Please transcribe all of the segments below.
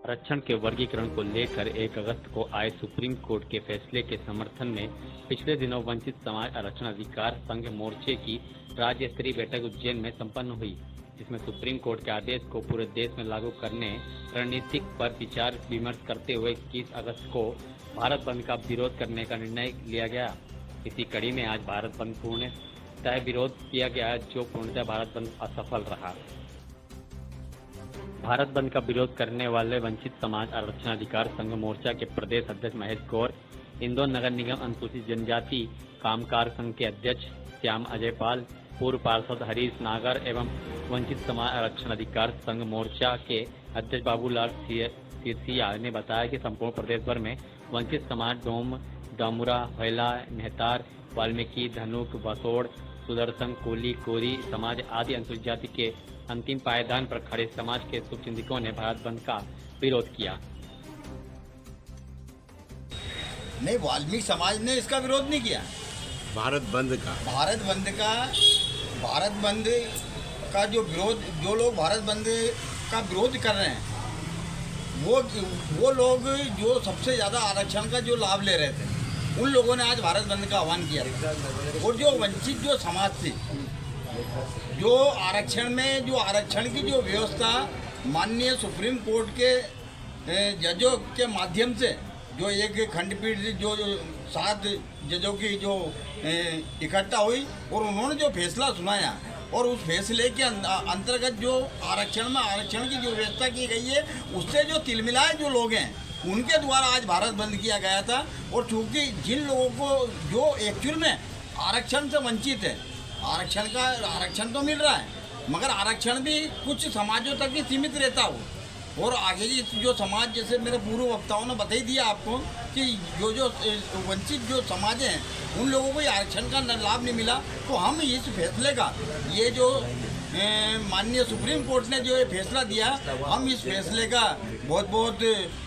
आरक्षण के वर्गीकरण को लेकर 1 अगस्त को आए सुप्रीम कोर्ट के फैसले के समर्थन में पिछले दिनों वंचित समाज आरक्षण अधिकार संघ मोर्चे की राज्य स्तरीय बैठक उज्जैन में संपन्न हुई, जिसमें सुप्रीम कोर्ट के आदेश को पूरे देश में लागू करने रणनीति पर विचार विमर्श करते हुए 21 अगस्त को भारत बंद का विरोध करने का निर्णय लिया गया। इसी कड़ी में आज भारत बंद पूर्णतः विरोध किया गया, जो पूर्णतः भारत बंद असफल रहा। भारत बंद का विरोध करने वाले वंचित समाज आरक्षण अधिकार संघ मोर्चा के प्रदेश अध्यक्ष महेश गौर, इंदौर नगर निगम अनुसूचित जनजाति कामगार संघ के अध्यक्ष श्याम अजय पाल, पूर्व पार्षद हरीश नागर एवं वंचित समाज आरक्षण अधिकार संघ मोर्चा के अध्यक्ष बाबूलाल सिरसिया ने बताया कि संपूर्ण प्रदेश भर में वंचित समाज डोम, डामुरा, हैला, मेहतार, वाल्मीकि, धनुक, बसोड़, सुदर्शन, कोली, कोरी समाज आदि अनुसूचित जाति के अंतिम पायदान पर खड़े समाज के शुभचिंतकों ने भारत बंद का विरोध किया। नहीं, वाल्मीकि समाज ने इसका विरोध नहीं किया। भारत बंद का जो विरोध, जो लोग भारत बंद का विरोध कर रहे हैं वो लोग जो सबसे ज़्यादा आरक्षण का जो लाभ ले रहे थे, उन लोगों ने आज भारत बंद का आह्वान किया। और जो वंचित जो समाज थी, जो आरक्षण की जो व्यवस्था माननीय सुप्रीम कोर्ट के जजों के माध्यम से, जो एक खंडपीठ जो 7 जजों की जो इकट्ठा हुई और उन्होंने जो फैसला सुनाया, और उस फैसले के अंतर्गत जो आरक्षण की जो व्यवस्था की गई है, उससे जो तिलमिलाए जो लोग हैं, उनके द्वारा आज भारत बंद किया गया था। और चूँकि जिन लोगों को जो एक्चुअल में आरक्षण से वंचित है, आरक्षण तो मिल रहा है, मगर आरक्षण भी कुछ समाजों तक ही सीमित रहता हो, और आगे जो समाज, जैसे मेरे पूर्व वक्ताओं ने बता ही दिया आपको कि जो वंचित जो समाज हैं, उन लोगों को आरक्षण का लाभ नहीं मिला। तो हम इस फैसले का, ये जो माननीय सुप्रीम कोर्ट ने जो ये फैसला दिया, हम इस फैसले का बहुत बहुत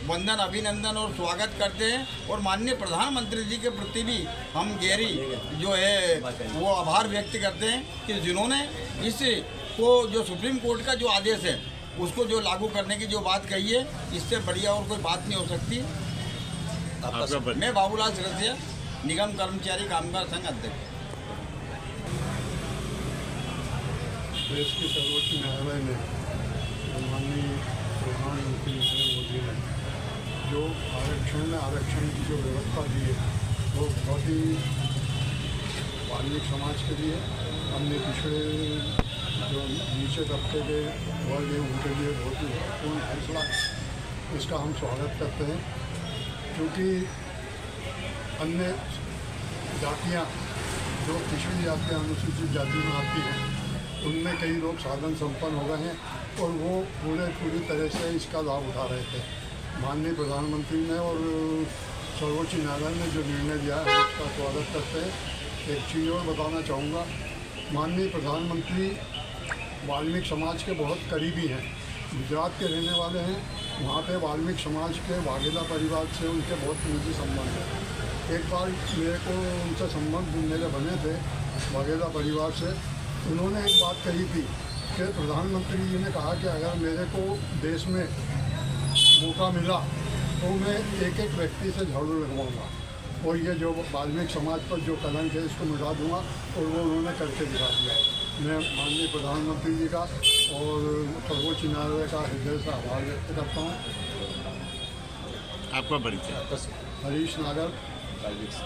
वंदन, अभिनंदन और स्वागत करते हैं। और माननीय प्रधानमंत्री जी के प्रति भी हम गहरी जो है वो आभार व्यक्त करते हैं कि जिन्होंने इसको जो सुप्रीम कोर्ट का जो आदेश है उसको जो लागू करने की जो बात कही है, इससे बढ़िया और कोई बात नहीं हो सकती। मैं बाबूलाल सिरसिया, निगम कर्मचारी कामगार संघ अध्यक्ष। देश के सर्वोच्च न्यायालय ने माननीय प्रधानमंत्री नरेंद्र मोदी ने जो आरक्षण की जो व्यवस्था दी है, वो बहुत ही वाल्मीकि समाज के लिए, अन्य पिछड़े जो नीचे तबके के वर्ग हैं, उनके लिए बहुत ही महत्वपूर्ण फैसला। इसका हम स्वागत करते हैं, क्योंकि अन्य जातियाँ जो पिछड़ी जातियाँ अनुसूचित जाति में आती हैं, उनमें कई लोग साधन संपन्न हो गए हैं और वो पूरी तरह से इसका लाभ उठा रहे थे। माननीय प्रधानमंत्री ने और सर्वोच्च न्यायालय ने जो निर्णय दिया है, उसका स्वागत करते हैं। एक चीज़ और बताना चाहूँगा, माननीय प्रधानमंत्री वाल्मीकि समाज के बहुत करीबी हैं, गुजरात के रहने वाले हैं। वहाँ पे वाल्मीकि समाज के वाघेला परिवार से उनके बहुत निजी संबंध है। एक बार मेरे को उनसे संबंध मेरे बने थे वाघेला परिवार से। उन्होंने एक बात कही थी कि प्रधानमंत्री जी ने कहा कि अगर मेरे को देश में मौका मिला तो मैं एक एक व्यक्ति से झाड़ू लगवाऊँगा और ये जो वाल्मीकि समाज पर जो कलंक है इसको मिटा दूँगा, और वो उन्होंने करके दिखा दिया। मैं माननीय प्रधानमंत्री जी का और सर्वोच्च न्यायालय का हृदय से आभार व्यक्त करता हूँ। आपका परिचय? हरीश नागर,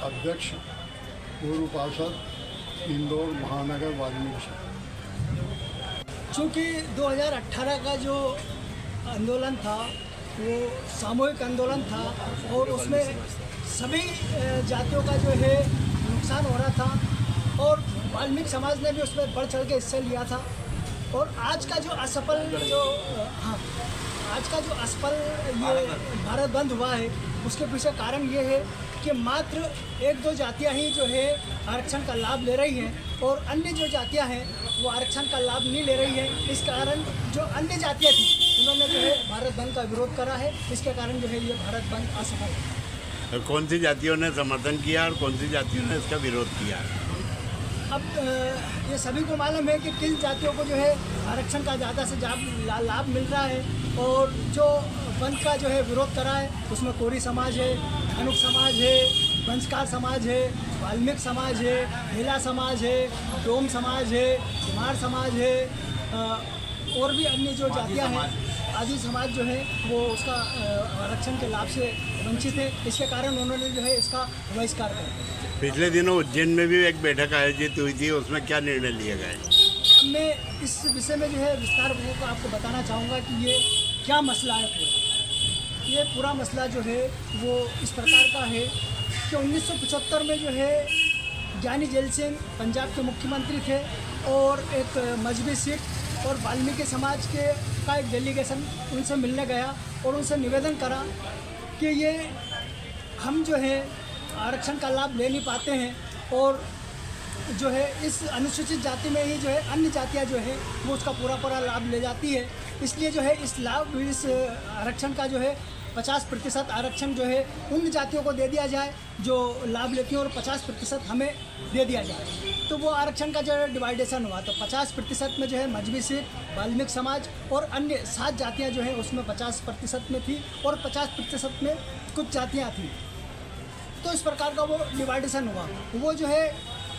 अध्यक्ष, पूर्व पार्षद, इंदौर महानगर वाल्मीकि। चूँकि 2018 का जो आंदोलन था वो सामूहिक आंदोलन था, और उसमें सभी जातियों का जो है नुकसान हो रहा था, और वाल्मीकि समाज ने भी उसमें बढ़ चढ़ के हिस्सा लिया था। और आज का जो असफल ये भारत बंद हुआ है, उसके पीछे कारण ये है कि मात्र 1-2 जातियां ही जो है आरक्षण का लाभ ले रही हैं, और अन्य जो जातियां हैं वो आरक्षण का लाभ नहीं ले रही हैं। इस कारण जो अन्य जातियां थी, उन्होंने जो है भारत बंद का विरोध करा है। इसके कारण जो है ये भारत बंद असफल है। कौन सी जातियों ने समर्थन किया और कौन सी जातियों ने इसका विरोध किया? अब ये सभी को मालूम है कि किन जातियों को जो है आरक्षण का ज़्यादा से ज़्यादा लाभ मिल रहा है, और जो बंद का जो है विरोध करा है उसमें कोरी समाज है, धनुक समाज है, वंशकार समाज है, वाल्मीकि समाज है, महिला समाज है, डोम समाज है, कुमार समाज है, और भी अन्य जो जातियाँ हैं, आदि समाज जो है वो उसका आरक्षण के लाभ से वंचित है। इसके कारण उन्होंने जो है इसका बहिष्कार किया। पिछले दिनों उज्जैन में भी एक बैठक आयोजित हुई थी, उसमें क्या निर्णय लिए गए? मैं इस विषय में जो है विस्तार पूर्वक आपको बताना चाहूँगा कि ये क्या मसला है। ये पूरा मसला जो है वो इस प्रकार का है कि 1975 में जो है ज्ञानी जैल सिंह पंजाब के मुख्यमंत्री थे, और एक मजहबी सिख और वाल्मीकि समाज के का एक डेलीगेशन उनसे मिलने गया और उनसे निवेदन करा कि ये हम जो है आरक्षण का लाभ ले नहीं पाते हैं, और जो है इस अनुसूचित जाति में ही जो है अन्य जातियां जो है वो उसका पूरा लाभ ले जाती है। इसलिए जो है इस आरक्षण का जो है 50% आरक्षण जो है उन जातियों को दे दिया जाए जो लाभ लेती हैं, और 50% हमें दे दिया जाए। तो वो आरक्षण का जो है डिवाइडेशन हुआ, तो 50% में जो है मजहबी सिख, वाल्मीकि समाज और अन्य 7 जातियाँ जो है उसमें 50% में थी, और 50% में कुछ जातियाँ थी। तो इस प्रकार का वो डिवाइडेशन हुआ। वो जो है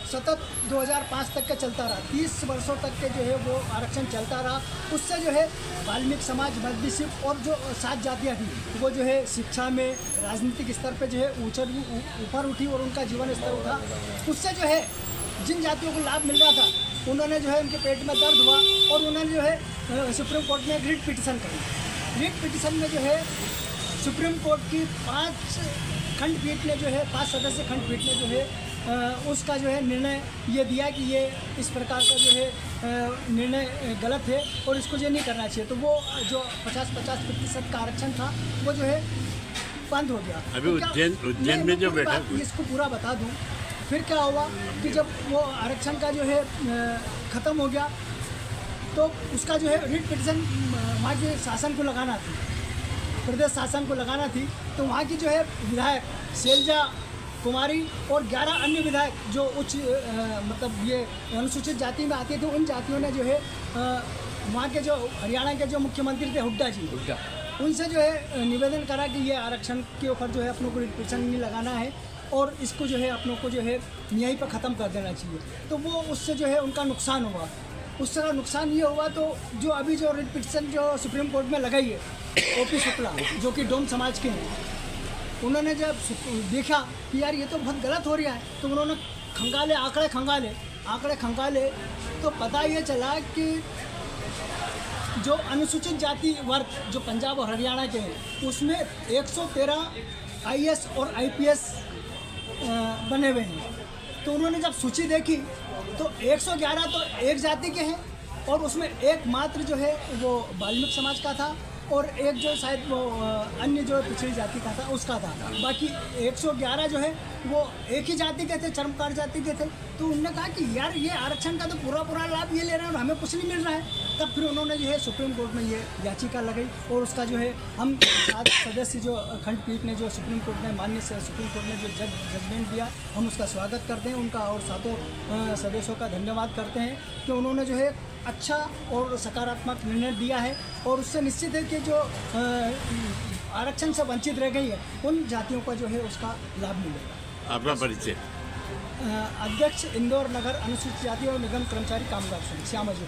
सतत 2005 तक का चलता रहा, 30 वर्षों तक के जो है वो आरक्षण चलता रहा। उससे जो है वाल्मीकि समाज, मजहबी सिख और जो 7 जातियाँ थी वो जो है शिक्षा में, राजनीतिक स्तर पे जो है ऊपर उठी और उनका जीवन स्तर उठा। उससे जो है जिन जातियों को लाभ मिल रहा था उन्होंने जो है उनके पेट में दर्द हुआ, और उन्होंने जो है सुप्रीम कोर्ट में एक रिट पिटीशन करी। रिट पिटीशन में जो है सुप्रीम कोर्ट की 5 खंडपीठ ने जो है 5 सदस्य खंडपीठ ने जो है उसका जो है निर्णय ये दिया कि ये इस प्रकार का जो है निर्णय गलत है और इसको ये नहीं करना चाहिए। तो वो जो 50% का आरक्षण था वो जो है बंद हो गया। अभी उज्जैन में जो बैठक हुई, इसको पूरा बता दूं, फिर क्या हुआ कि जब वो आरक्षण का जो है ख़त्म हो गया तो उसका जो है रिट पिटीशन वहाँ के शासन को लगाना थी, प्रदेश शासन को लगाना थी। तो वहाँ की जो है विधायक शैलजा कुमारी और 11 अन्य विधायक जो उच्च मतलब ये अनुसूचित जाति में आते थे, उन जातियों ने जो है वहाँ के जो हरियाणा के जो मुख्यमंत्री थे हुड्डा जी, उनसे जो है निवेदन करा कि ये आरक्षण के ऊपर जो है अपनों को रिट पिटीशन नहीं लगाना है, और इसको जो है अपनों को जो है यहीं पर ख़त्म कर देना चाहिए। तो वो उससे जो है उनका नुकसान हुआ। उसका नुकसान ये हुआ, तो जो अभी जो रिट पिटीशन जो सुप्रीम कोर्ट में लगाई है ओपी शुक्ला जो कि डोम समाज के हैं, उन्होंने जब देखा कि यार ये तो बहुत गलत हो रहा है, तो उन्होंने आंकड़े खंगाले तो पता ये चला कि जो अनुसूचित जाति वर्ग जो पंजाब और हरियाणा के हैं उसमें 113 IAS और IPS बने हुए हैं। तो उन्होंने जब सूची देखी तो 111 तो एक जाति के हैं, और उसमें एक मात्र जो है वो वाल्मीकि समाज का था, और एक जो शायद वो अन्य जो पिछड़ी जाति का था उसका था। बाकी 111 जो है वो एक ही जाति के थे, चर्मकार जाति के थे। तो उन्होंने कहा कि यार ये आरक्षण का तो पूरा लाभ ये ले रहे हैं और हमें कुछ नहीं मिल रहा है। तब फिर उन्होंने जो है सुप्रीम कोर्ट में ये याचिका लगाई, और उसका जो है हम 7 सदस्य जो खंडपीठ ने जो सुप्रीम कोर्ट ने माननीय सुप्रीम कोर्ट ने जो जजमेंट दिया, हम उसका स्वागत करते हैं उनका, और 7 सदस्यों का धन्यवाद करते हैं कि उन्होंने जो है अच्छा और सकारात्मक निर्णय दिया है। और उससे निश्चित है कि जो आरक्षण से वंचित रह गई है उन जातियों को जो है उसका लाभ मिलेगा। आपका परिचय? अध्यक्ष इंदौर नगर अनुसूचित जाति और निगम कर्मचारी कामगार संघ, श्यामा जी।